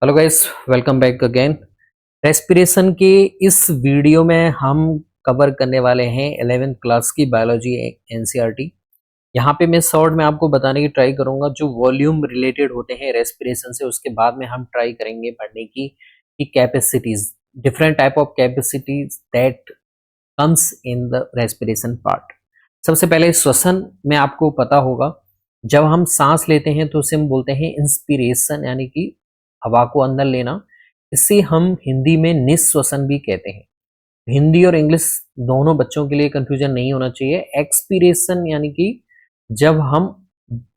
Hello guys, welcome back again. Respiration के इस video में हम कवर करने वाले हैं 11th क्लास की बायोलॉजी एनसीईआरटी। यहाँ पे मैं शॉर्ट में आपको बताने की ट्राई करूंगा जो वॉल्यूम रिलेटेड होते हैं रेस्पिरेशन से। उसके बाद में हम ट्राई करेंगे पढ़ने की कि capacities, different type of capacities that comes in the respiration part. सबसे पहले श्वसन में आपको पता होगा, जब हम सांस लेते हैं तो उसे हम बोलते हैं इंस्पिरेशन, यानी कि हवा को अंदर लेना। इसे हम हिंदी में निश्वसन भी कहते हैं। हिंदी और इंग्लिश दोनों बच्चों के लिए कंफ्यूजन नहीं होना चाहिए। एक्सपीरेशन यानी कि जब हम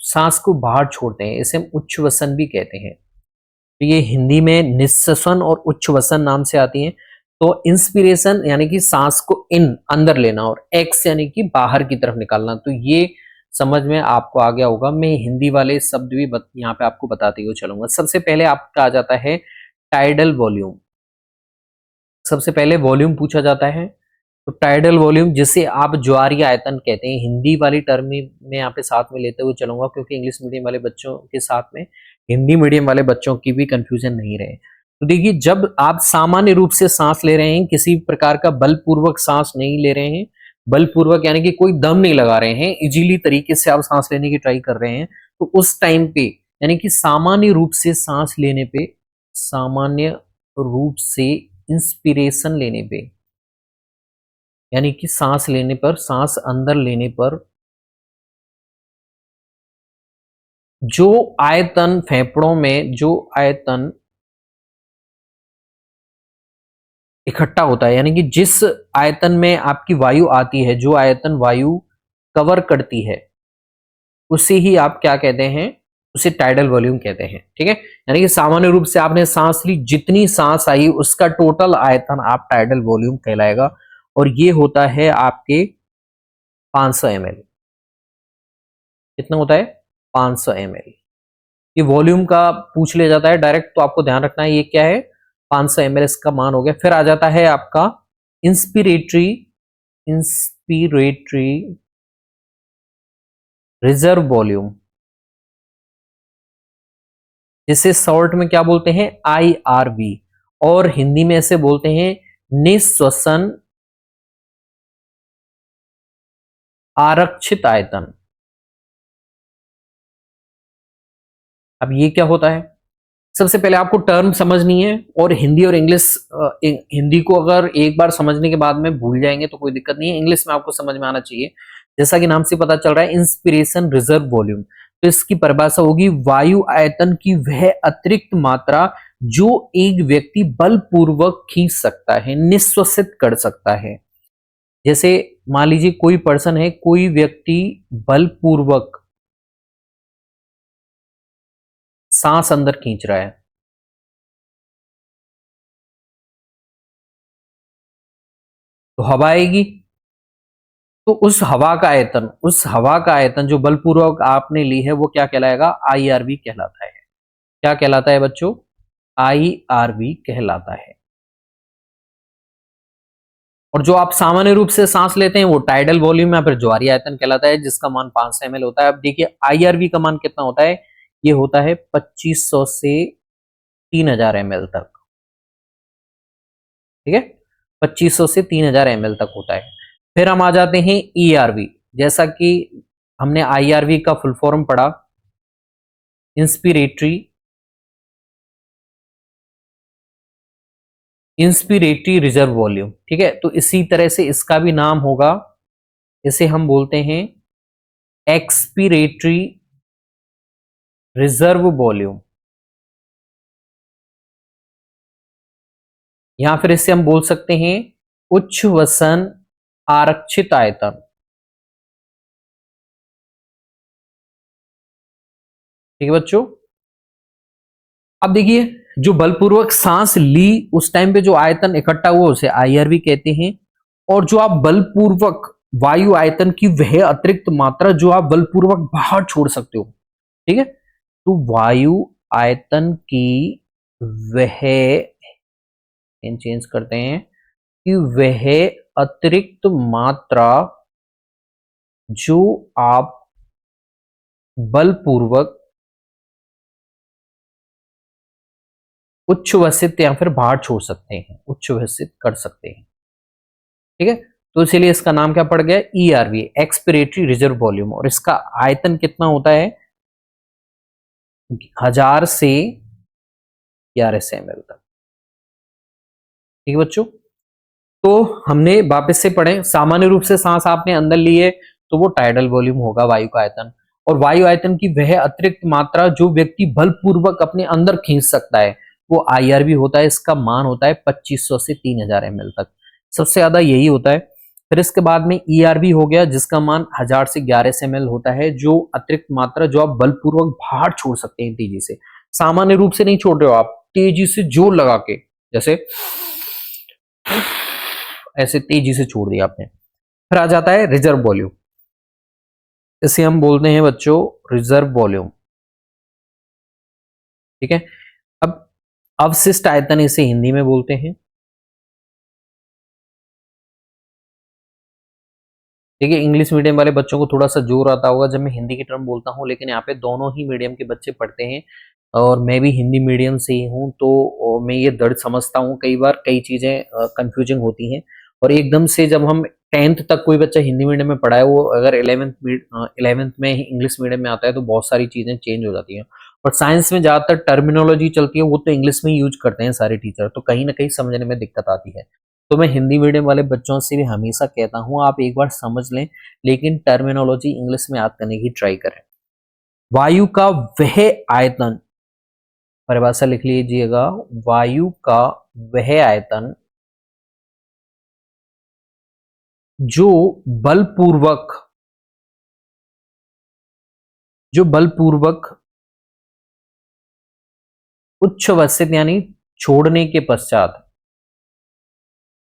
सांस को बाहर छोड़ते हैं, इसे हम उच्छ्वसन भी कहते हैं। तो ये हिंदी में निश्वसन और उच्छ्वसन नाम से आती हैं। तो इंस्पिरेशन यानी कि सांस को इन अंदर लेना और एक्स यानी कि बाहर की तरफ निकालना। तो ये समझ में आपको आ गया होगा। मैं हिंदी वाले शब्द भी यहाँ पे आपको बताते हुए चलूंगा। सबसे पहले आपका आ जाता है टाइडल वॉल्यूम। सबसे पहले वॉल्यूम पूछा जाता है, तो टाइडल वॉल्यूम जिसे आप ज्वारीय आयतन कहते हैं, हिंदी वाली टर्म में यहाँ पे साथ में लेते हुए चलूंगा क्योंकि इंग्लिश मीडियम वाले बच्चों के साथ में हिंदी मीडियम वाले बच्चों की भी कंफ्यूजन नहीं रहे। तो देखिए, जब आप सामान्य रूप से सांस ले रहे हैं, किसी प्रकार का बलपूर्वक सांस नहीं ले रहे हैं, बलपूर्वक यानी कि कोई दम नहीं लगा रहे हैं, इजीली तरीके से आप सांस लेने की ट्राई कर रहे हैं, तो उस टाइम पे यानी कि सामान्य रूप से सांस लेने पे, सामान्य रूप से इंस्पिरेशन लेने पे, यानी कि सांस लेने पर, सांस अंदर लेने पर जो आयतन फेफड़ों में, जो आयतन इकट्ठा होता है, यानी कि जिस आयतन में आपकी वायु आती है, जो आयतन वायु कवर करती है, उसे ही आप क्या कहते हैं, उसे टाइडल वॉल्यूम कहते हैं। ठीक है, यानी कि सामान्य रूप से आपने सांस ली, जितनी सांस आई उसका टोटल आयतन आप टाइडल वॉल्यूम कहलाएगा। और ये होता है आपके 500 ml। कितना होता है? 500 ml। ये वॉल्यूम का पूछ लिया जाता है डायरेक्ट, तो आपको ध्यान रखना है ये क्या है, 500 ml इसका मान हो गया। फिर आ जाता है आपका इंस्पिरेटरी, इंस्पिरेटरी रिजर्व वॉल्यूम, जिसे शॉर्ट में क्या बोलते हैं, IRV, और हिंदी में इसे बोलते हैं निश्वसन आरक्षित आयतन। अब ये क्या होता है, सबसे पहले आपको टर्म समझनी है। और हिंदी और इंग्लिश, हिंदी को अगर एक बार समझने के बाद में भूल जाएंगे तो कोई दिक्कत नहीं है, इंग्लिश में आपको समझ में आना चाहिए। जैसा कि नाम से पता चल रहा है, इंस्पिरेशन रिजर्व वॉल्यूम, तो इसकी परिभाषा होगी वायु आयतन की वह अतिरिक्त मात्रा जो एक व्यक्ति बलपूर्वक खींच सकता है, निश्वसित कर सकता है। जैसे मान लीजिए कोई पर्सन है, कोई व्यक्ति बलपूर्वक सांस अंदर खींच रहा है, तो हवा आएगी। तो उस हवा का आयतन, उस हवा का आयतन जो बलपूर्वक आपने ली है, वो क्या कहलाएगा, IRV कहलाता है। क्या कहलाता है बच्चों? IRV कहलाता है। और जो आप सामान्य रूप से सांस लेते हैं वो टाइडल वॉल्यूम या फिर ज्वारीय आयतन कहलाता है, जिसका मान 500 ml होता है। अब देखिए IRV का मान कितना होता है, ये होता है 2500 से 3000 ml तक। ठीक है, 2500 से 3000 ml तक होता है। फिर हम आ जाते हैं ERV। जैसा कि हमने IRV का फुल फॉर्म पढ़ा, इंस्पिरेटरी इंस्पिरेटरी रिजर्व वॉल्यूम। ठीक है, तो इसी तरह से इसका भी नाम होगा, इसे हम बोलते हैं एक्सपिरेटरी रिजर्व वॉल्यूम, या फिर इसे हम बोल सकते हैं उच्छ्वसन आरक्षित आयतन। ठीक है बच्चों, अब देखिए, जो बलपूर्वक सांस ली उस टाइम पे जो आयतन इकट्ठा हुआ उसे IRV कहते हैं। और जो आप बलपूर्वक वायु आयतन की वह अतिरिक्त मात्रा जो आप बलपूर्वक बाहर छोड़ सकते हो, ठीक है, तो वायु आयतन की वह, चेंज करते हैं, कि वह अतिरिक्त मात्रा जो आप बलपूर्वक उच्छ्वसित या फिर बाहर छोड़ सकते हैं, उच्छ्वसित कर सकते हैं। ठीक है, तो इसीलिए इसका नाम क्या पड़ गया, ईआरवी, एक्सपिरेटरी रिजर्व वॉल्यूम। और इसका आयतन कितना होता है, 1000 से 1100 ml तक। ठीक है बच्चों, तो हमने वापस से पढ़े, सामान्य रूप से सांस आपने अंदर ली है तो वो टाइडल वॉल्यूम होगा, वायु का आयतन। और वायु आयतन की वह अतिरिक्त मात्रा जो व्यक्ति बलपूर्वक अपने अंदर खींच सकता है वो आईआरबी होता है। इसका मान होता है 2500 से 3000 ml तक, सबसे ज्यादा यही होता है। फिर इसके बाद में ईआरबी हो गया, जिसका मान 1000 से 1100 ml होता है, जो अतिरिक्त मात्रा जो आप बलपूर्वक बाहर छोड़ सकते हैं तेजी से। सामान्य रूप से नहीं छोड़ रहे हो आप, तेजी से जोर लगा के, जैसे ऐसे तेजी से छोड़ दिया आपने। फिर आ जाता है रिजर्व वॉल्यूम, इसे हम बोलते हैं बच्चों रिजर्व वॉल्यूम। ठीक है, अब अवशिष्ट आयतन इसे हिंदी में बोलते हैं। देखिए, इंग्लिश मीडियम वाले बच्चों को थोड़ा सा जोर आता होगा जब मैं हिंदी की टर्म बोलता हूँ, लेकिन यहाँ पे दोनों ही मीडियम के बच्चे पढ़ते हैं और मैं भी हिंदी मीडियम से ही हूँ, तो मैं ये दर्द समझता हूँ। कई बार कई चीजें कंफ्यूजिंग होती हैं, और एकदम से जब हम 10th तक कोई बच्चा हिंदी मीडियम में पढ़ा है, वो अगर 11th में इंग्लिश मीडियम में आता है तो बहुत सारी चीजें चेंज हो जाती हैं। और साइंस में ज्यादातर टर्मिनोलॉजी चलती है, वो तो इंग्लिश में ही यूज करते हैं सारे टीचर, तो कहीं ना कहीं समझने में दिक्कत आती है। तो मैं हिंदी मीडियम वाले बच्चों से भी हमेशा कहता हूं आप एक बार समझ लें, लेकिन टर्मिनोलॉजी इंग्लिश में याद करने की ट्राई करें। वायु का वह आयतन, परिभाषा लिख लीजिएगा, वायु का वह आयतन जो बलपूर्वक उच्छ्वसित यानी छोड़ने के पश्चात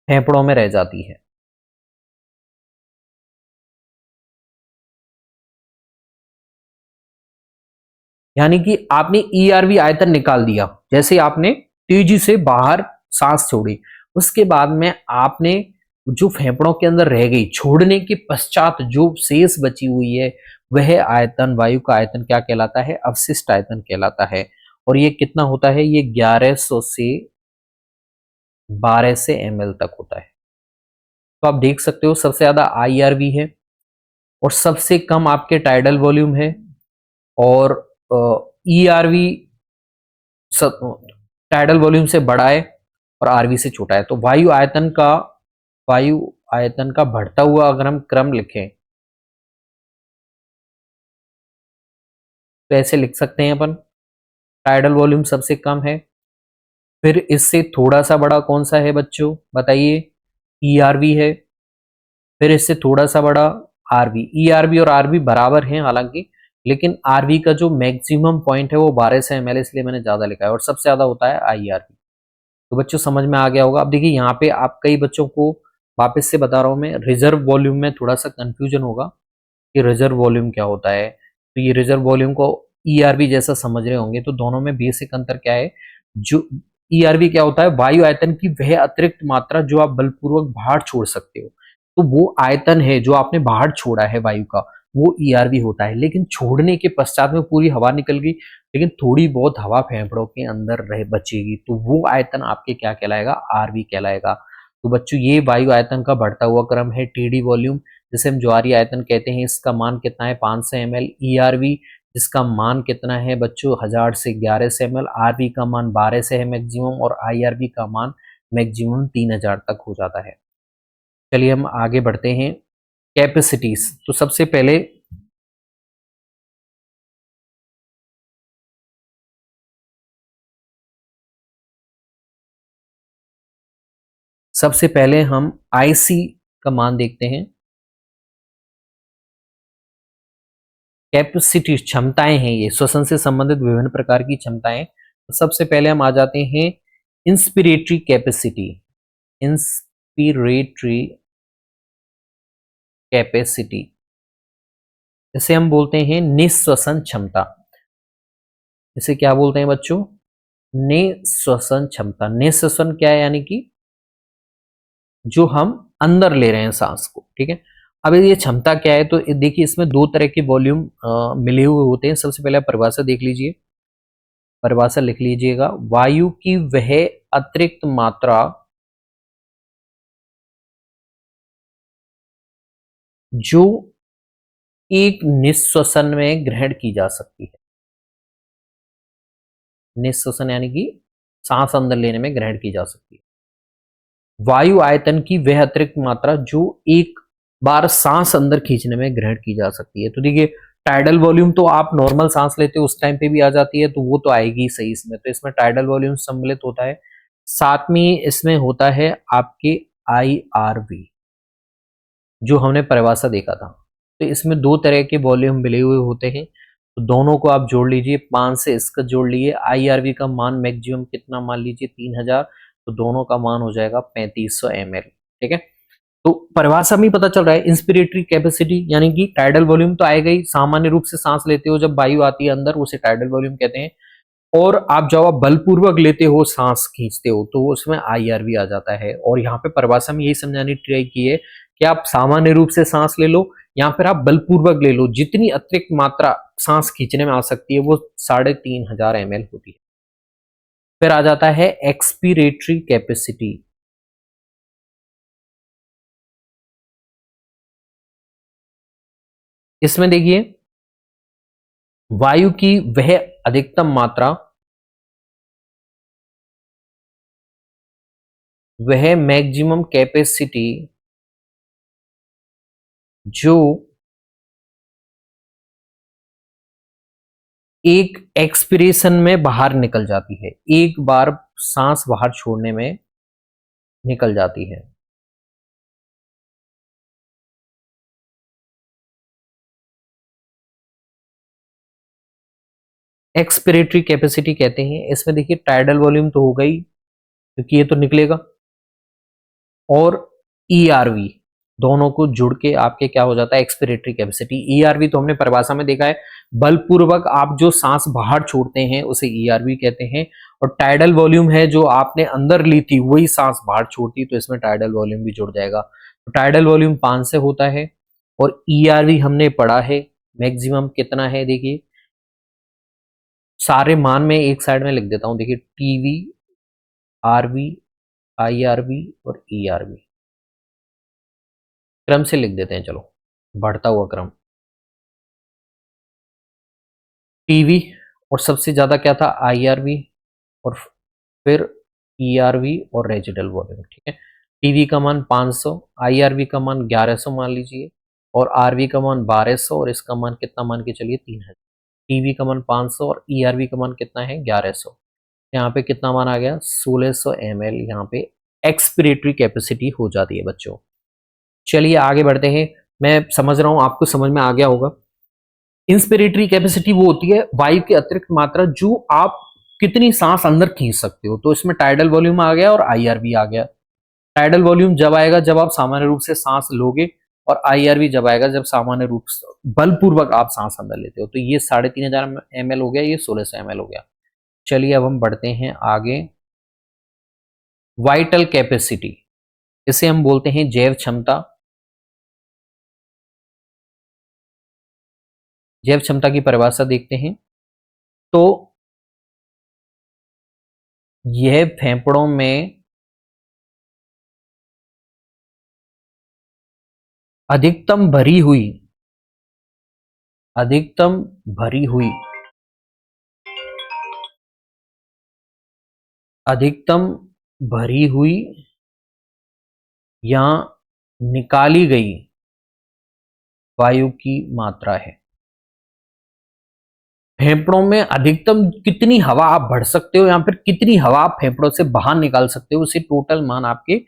फेफड़ों में रह जाती है। यानी कि आपने ईआरवी आयतन निकाल दिया, जैसे आपने तेजी से बाहर सांस छोड़ी, उसके बाद में आपने जो फेफड़ों के अंदर रह गई, छोड़ने के पश्चात जो शेष बची हुई है, वह आयतन, वायु का आयतन क्या कहलाता है, अवशिष्ट आयतन कहलाता है। और ये कितना होता है, ये 1100 से 1200 ml तक होता है। तो आप देख सकते हो सबसे ज्यादा आईआरवी है और सबसे कम आपके टाइडल वॉल्यूम है, और ईआरवी टाइडल वॉल्यूम से बड़ा है और आरवी से छोटा है। तो वायु आयतन का बढ़ता हुआ अगर हम क्रम लिखें तो ऐसे लिख सकते हैं अपन, टाइडल वॉल्यूम सबसे कम है, फिर इससे थोड़ा सा बड़ा कौन सा है बच्चों बताइए, ईआरवी है, फिर इससे थोड़ा सा बड़ा आरवी। ईआरवी और आरवी बराबर हैं हालांकि, लेकिन आरवी का जो मैक्सिमम पॉइंट है वो 1200 ml, इसलिए मैंने ज्यादा लिखा है, और सबसे ज्यादा होता है आईआरवी। तो बच्चों समझ में आ गया होगा। अब देखिए यहाँ पे आप कई बच्चों को वापस से बता रहा हूं मैं, रिजर्व वॉल्यूम में थोड़ा सा कंफ्यूजन होगा कि रिजर्व वॉल्यूम क्या होता है। तो ये रिजर्व वॉल्यूम को ईआरवी जैसा समझ रहे होंगे, तो दोनों में बेसिक अंतर क्या है, जो ईआरवी क्या होता है, वायु आयतन की वह अतिरिक्त मात्रा जो आप बलपूर्वक बाहर छोड़ सकते हो, तो वो आयतन है जो आपने बाहर छोड़ा है वायु का, वो ईआरवी होता है। लेकिन छोड़ने के पश्चात में पूरी हवा निकल गई, लेकिन थोड़ी बहुत हवा फेफड़ों के अंदर रह बचेगी, तो वो आयतन आपके क्या कहलाएगा, आरवी कहलाएगा। तो बच्चों ये वायु आयतन का बढ़ता हुआ क्रम है। टीडी वॉल्यूम जिसे हम ज्वारीय आयतन कहते हैं, इसका मान कितना है, 500 ml। ईआरवी जिसका मान कितना है बच्चों, 1000 से 1100 ml। आरवी का मान 12 से है मैक्सिमम, और आईआरवी का मान मैक्सिमम 3000 तक हो जाता है। चलिए हम आगे बढ़ते हैं। कैपेसिटीज, तो सबसे पहले हम आईसी का मान देखते हैं। कैपेसिटी क्षमताएं हैं, ये श्वसन से संबंधित विभिन्न प्रकार की क्षमताएं। तो सबसे पहले हम आ जाते हैं इंस्पिरेटरी कैपेसिटी। इंस्पिरेटरी कैपेसिटी, इसे हम बोलते हैं निःश्वसन क्षमता। इसे क्या बोलते हैं बच्चों, निःश्वसन क्षमता। निःश्वसन क्या है, यानी कि जो हम अंदर ले रहे हैं सांस को। ठीक है, अब ये क्षमता क्या है, तो देखिए इसमें दो तरह के वॉल्यूम मिले हुए होते हैं। सबसे पहले आप परिभाषा देख लीजिए, परिभाषा लिख लीजिएगा, वायु की वह अतिरिक्त मात्रा जो एक निःश्वसन में ग्रहण की जा सकती है। निःश्वसन यानी कि सांस अंदर लेने में ग्रहण की जा सकती है। वायु आयतन की वह अतिरिक्त मात्रा जो एक बार सांस अंदर खींचने में ग्रहण की जा सकती है। तो देखिए, टाइडल वॉल्यूम तो आप नॉर्मल सांस लेते हो उस टाइम पे भी आ जाती है, तो वो तो आएगी सही इसमें। तो इसमें टाइडल वॉल्यूम सम्मिलित होता है। साथ में इसमें होता है आपके IRV, जो हमने परिभाषा देखा था। तो इसमें दो तरह के वॉल्यूम मिले हुए होते हैं, तो दोनों को आप जोड़ लीजिए। 5 से इसका जोड़ लिए, IRV का मान मैक्सिमम कितना मान लीजिए 3000, तो दोनों का मान हो जाएगा 3500 ml। ठीक है, तो परिभाषा में पता चल रहा है। इंस्पिरेटरी कैपेसिटी यानी कि टाइडल वॉल्यूम तो आएगा ही, सामान्य रूप से सांस लेते हो जब वायु आती है अंदर, उसे टाइडल वॉल्यूम कहते हैं। और आप जब आप बलपूर्वक लेते हो, सांस खींचते हो, तो उसमें IRV आ जाता है। और यहाँ पे परिभाषा में यही समझाने ट्राई की है कि आप सामान्य रूप से सांस ले लो या फिर आप बलपूर्वक ले लो, जितनी अतिरिक्त मात्रा सांस खींचने में आ सकती है वो 3500 ml होती है। फिर आ जाता है एक्सपीरेटरी कैपेसिटी। इसमें देखिए, वायु की वह अधिकतम मात्रा, वह मैक्सिमम कैपेसिटी जो एक एक्सपिरेशन में बाहर निकल जाती है, एक बार सांस बाहर छोड़ने में निकल जाती है। एक्सपिरेटरी कैपेसिटी कहते हैं। इसमें देखिए, टाइडल वॉल्यूम तो हो गई क्योंकि ये तो निकलेगा, और ERV दोनों को जुड़ के आपके क्या हो जाता है, एक्सपिरेटरी कैपेसिटी। ERV तो हमने परिभाषा में देखा है, बलपूर्वक आप जो सांस बाहर छोड़ते हैं उसे ERV कहते हैं। और टाइडल वॉल्यूम है जो आपने अंदर ली थी वही सांस बाहर छोड़ती, तो इसमें टाइडल वॉल्यूम भी जुड़ जाएगा। तो टाइडल वॉल्यूम 5 से होता है, और ERV हमने पढ़ा है मैक्सिमम कितना है। देखिए, सारे मान में एक साइड में लिख देता हूं। देखिए, TV, RV, IRV और ERV क्रम से लिख देते हैं। चलो, बढ़ता हुआ क्रम। टीवी, और सबसे ज्यादा क्या था, IRV, और फिर ERV और रेजिडल वॉल्यूम। ठीक है, टीवी का मान 500, IRV का मान 1100 मान लीजिए, और RV का मान 1200, और इसका मान कितना मान के चलिए 3000। टीवी का मान 500 और ERV का मान कितना है 1100। यहाँ पे कितना मान आ गया 1600 ml। यहाँ पे एक्सपिरेटरी कैपेसिटी हो जाती है बच्चों। चलिए आगे बढ़ते हैं। मैं समझ रहा हूं आपको समझ में आ गया होगा। इंस्पिरेटरी कैपेसिटी वो होती है वायु की अतिरिक्त मात्रा जो आप कितनी सांस अंदर खींच सकते हो। तो इसमें टाइडल वॉल्यूम आ गया और IRV आ गया। टाइडल वॉल्यूम जब आएगा जब आप सामान्य रूप से सांस लोगे, और IRV जब आएगा जब सामान्य रूप से बलपूर्वक आप सांस अंदर लेते हो। तो ये 3500 ml हो गया, ये 1600 ml हो गया। चलिए अब हम बढ़ते हैं आगे। वाइटल कैपेसिटी, इसे हम बोलते हैं जैव क्षमता। जैव क्षमता की परिभाषा देखते हैं। तो यह फेफड़ों में अधिकतम भरी हुई, अधिकतम भरी हुई, अधिकतम भरी हुई या निकाली गई वायु की मात्रा है। फेफड़ों में अधिकतम कितनी हवा आप भर सकते हो या फिर कितनी हवा आप फेफड़ों से बाहर निकाल सकते हो, उसे टोटल मान आपके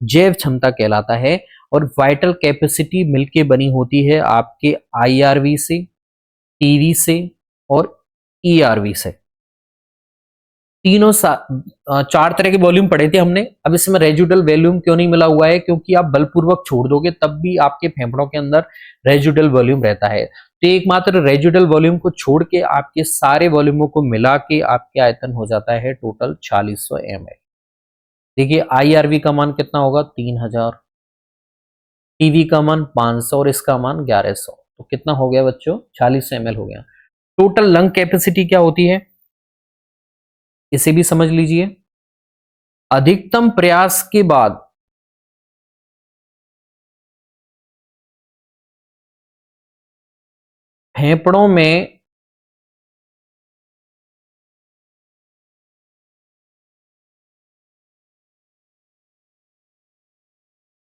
जैव क्षमता कहलाता है। और वाइटल कैपेसिटी मिलके बनी होती है आपके IRV से, टीवी से और ERV से। तीनों चार तरह के वॉल्यूम पढ़े थे हमने। अब इसमें रेजिडुअल वॉल्यूम क्यों नहीं मिला हुआ है, क्योंकि आप बलपूर्वक छोड़ दोगे तब भी आपके फेफड़ों के अंदर रेजिडुअल वॉल्यूम रहता है। तो एकमात्र रेजिडुअल वॉल्यूम को छोड़ के आपके सारे वॉल्यूमों को मिला के आपके आयतन हो जाता है टोटल 4600 ml। देखिए, IRV का मान कितना होगा 3000, टीवी का मान 500 और इसका मान 1100। तो कितना हो गया बच्चों 4600 ml हो गया। टोटल लंग कैपेसिटी क्या होती है, इसे भी समझ लीजिए। अधिकतम प्रयास के बाद फेफड़ों में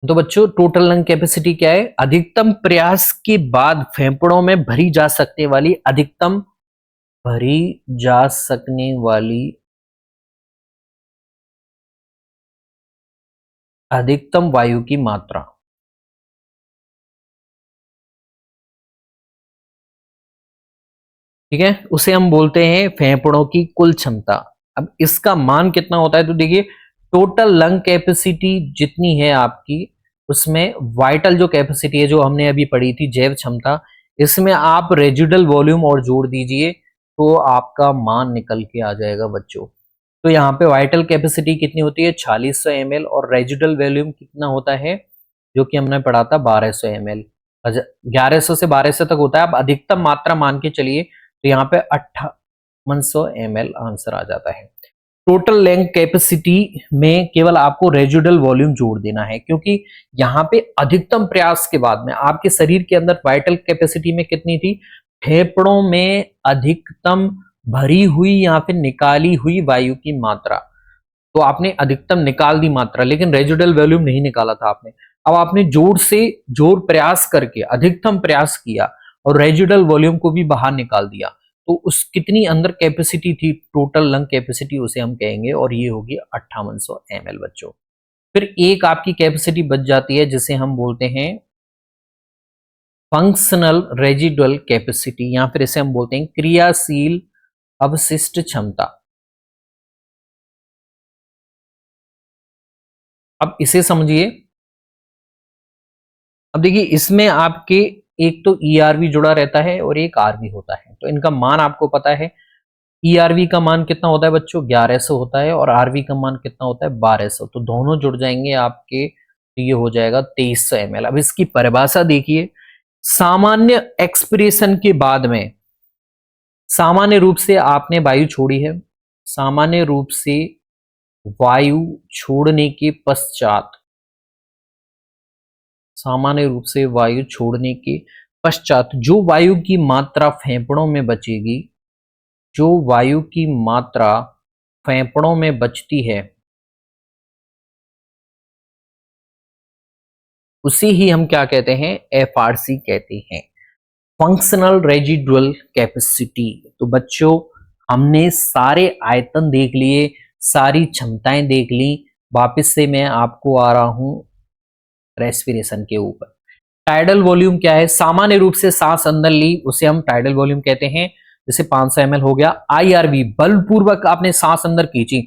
तो बच्चों टोटल लंग कैपेसिटी क्या है? अधिकतम प्रयास के बाद फेफड़ों में भरी जा सकने वाली भरी जा सकने वाली अधिकतम वायु की मात्रा। ठीक है, उसे हम बोलते हैं फेफड़ों की कुल क्षमता। अब इसका मान कितना होता है? तो देखिए टोटल लंग कैपेसिटी जितनी है आपकी, उसमें वाइटल जो कैपेसिटी है जो हमने अभी पढ़ी थी जैव क्षमता, इसमें आप रेजिडुअल वॉल्यूम और जोड़ दीजिए तो आपका मान निकल के आ जाएगा बच्चों। तो यहाँ पे वाइटल कैपेसिटी कितनी होती है? 4600 ml, और रेजिडुअल वॉल्यूम कितना होता है जो कि हमने पढ़ा था 1200 ml। 1100 से 1200 तक होता है। आप अधिकतम मात्रा मान के चलिए तो यहाँ पे 5800 ml आंसर आ जाता है। टोटल लैंग कैपेसिटी में केवल आपको रेजिडुअल वॉल्यूम जोड़ देना है, क्योंकि यहाँ पे अधिकतम प्रयास के बाद में आपके शरीर के अंदर वाइटल कैपेसिटी में कितनी थी? फेफड़ों में अधिकतम भरी हुई या फिर निकाली हुई वायु की मात्रा। तो आपने अधिकतम निकाल दी मात्रा, लेकिन रेजिडुअल वॉल्यूम नहीं निकाला था आपने। अब आपने जोर प्रयास करके अधिकतम प्रयास किया और रेजिडुअल वॉल्यूम को भी बाहर निकाल दिया, तो उस कितनी अंदर कैपेसिटी थी? टोटल लंग कैपेसिटी उसे हम कहेंगे, और ये होगी 5800 ml बच्चों। फिर एक आपकी कैपेसिटी बच जाती है जिसे हम बोलते हैं फंक्शनल रेजिडुअल कैपेसिटी, या फिर इसे हम बोलते हैं क्रियाशील अवशिष्ट क्षमता। अब इसे समझिए। अब देखिए इसमें आपके एक तो ईआरवी जुड़ा रहता है और एक आरवी होता है, तो इनका मान आपको पता है। ईआरवी का मान कितना होता है बच्चों? 1100 होता है, और आरवी का मान कितना होता है? 1200। तो दोनों जुड़ जाएंगे आपके, तो ये हो जाएगा 2300 ml। अब इसकी परिभाषा देखिए। सामान्य एक्सप्रेशन के बाद में, सामान्य रूप से आपने वायु छोड़ी है, सामान्य रूप से वायु छोड़ने के पश्चात, सामान्य रूप से वायु छोड़ने के पश्चात जो वायु की मात्रा फेफड़ों में बचेगी, जो वायु की मात्रा फेफड़ों में बचती है, उसे ही हम क्या कहते हैं? एफआरसी कहते हैं, फंक्शनल रेजिडुअल कैपेसिटी। तो बच्चों हमने सारे आयतन देख लिए, सारी क्षमताएं देख ली। वापस से मैं आपको आ रहा हूं रेस्पिरेशन के ऊपर। टाइडल वॉल्यूम क्या है? सामान्य रूप से सांस अंदर ली उसे हम टाइडल वॉल्यूम कहते हैं। जैसे 500 ml हो गया। आईआरवी, बलपूर्वक आपने सांस अंदर खींची,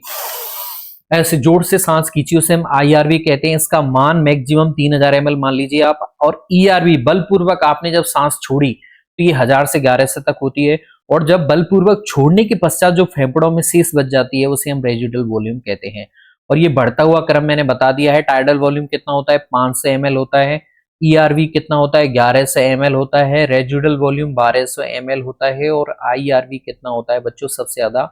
ऐसे जोर से सांस खींची, उसे हम आईआरवी कहते हैं। इसका मान मैक्सिमम 3000 ml मान लीजिए आप। और ईआरवी, बलपूर्वक आपने जब सांस छोड़ी तो ये 1000 से 1100 तक होती है। और जब बलपूर्वक छोड़ने के पश्चात जो फेफड़ों में शेष बच जाती है उसे हम रेजिडुअल वॉल्यूम कहते हैं। और ये बढ़ता हुआ क्रम मैंने बता दिया है। टाइडल वॉल्यूम कितना होता है? 500 ml होता है। ईआरवी कितना होता है? 1100 ml होता है। रेजिडुअल वॉल्यूम 1200 ml होता है। और आईआरवी कितना होता है बच्चों? सबसे ज्यादा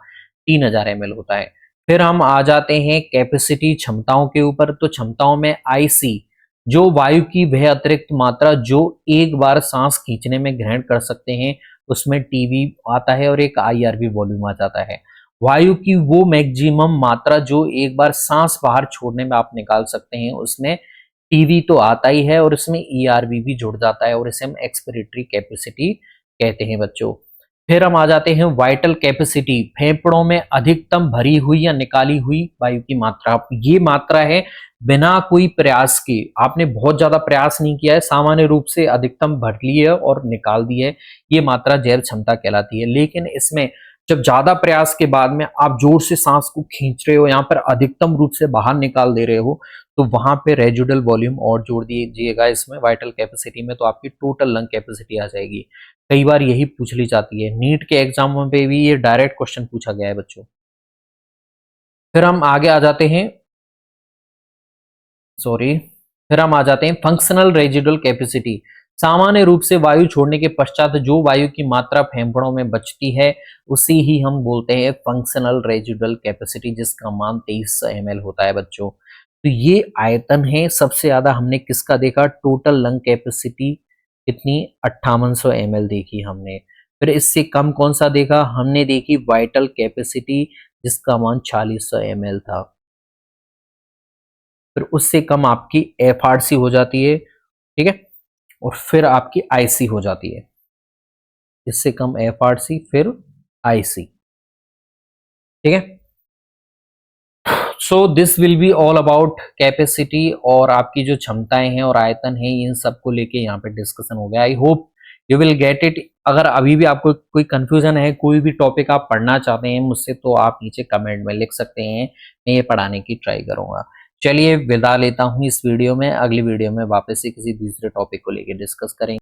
3000 ml होता है। फिर हम आ जाते हैं कैपेसिटी, क्षमताओं के ऊपर। तो क्षमताओं में आईसी, जो वायु की वह अतिरिक्त मात्रा जो एक बार सांस खींचने में ग्रहण कर सकते हैं, उसमें टीवी आता है। और एक आईआरवी वॉल्यूम आ जाता है, वायु की वो मैक्सिमम मात्रा जो एक बार सांस बाहर छोड़ने में आप निकाल सकते हैं, उसमें टीवी तो आता ही है और इसमें ईआरवी भी जुड़ जाता है, और इसे हम एक्सपिरेटरी कैपेसिटी कहते हैं बच्चों। फिर हम आ जाते हैं वाइटल कैपेसिटी, फेफड़ों में अधिकतम भरी हुई या निकाली हुई वायु की मात्रा। ये मात्रा है बिना कोई प्रयास के, आपने बहुत ज्यादा प्रयास नहीं किया है, सामान्य रूप से अधिकतम भर ली है और निकाल दी है, ये मात्रा जैव क्षमता कहलाती है। लेकिन इसमें जब ज्यादा प्रयास के बाद में आप जोर से सांस को खींच रहे हो, यहाँ पर अधिकतम रूप से बाहर निकाल दे रहे हो, तो वहां पे रेजिडुअल वॉल्यूम और जोड़ दीजिएगा इसमें वाइटल कैपेसिटी में, तो आपकी टोटल लंग कैपेसिटी आ जाएगी। कई बार यही पूछ ली जाती है, नीट के एग्जाम में भी ये डायरेक्ट क्वेश्चन पूछा गया है बच्चों। फिर हम आगे आ जाते हैं, सॉरी, फिर हम आ जाते हैं फंक्शनल रेजिडुअल कैपेसिटी। सामान्य रूप से वायु छोड़ने के पश्चात जो वायु की मात्रा फेफड़ों में बचती है उसी ही हम बोलते हैं फंक्शनल रेजिडुअल कैपेसिटी, जिसका मान 2300 ml होता है बच्चों। तो ये आयतन है। सबसे ज्यादा हमने किसका देखा? टोटल लंग कैपेसिटी कितनी? 5800 ml देखी हमने। फिर इससे कम कौन सा देखा? हमने देखी वाइटल कैपेसिटी, जिसका मान 4600 ml था। फिर उससे कम आपकी एफआरसी हो जाती है, ठीक है, और फिर आपकी आईसी हो जाती है। इससे कम एफआरसी फिर आईसी, ठीक है। So this will be all about capacity, और आपकी जो क्षमताएं हैं और आयतन है इन सबको लेके यहाँ पे डिस्कशन हो गया। I hope you will get it. अगर अभी भी आपको कोई कंफ्यूजन है, कोई भी टॉपिक आप पढ़ना चाहते हैं मुझसे, तो आप नीचे कमेंट में लिख सकते हैं, मैं ये पढ़ाने की ट्राई करूंगा। चलिए विदा लेता हूँ इस वीडियो में। अगली वीडियो में वापस से किसी दूसरे टॉपिक को लेकर डिस्कस करेंगे।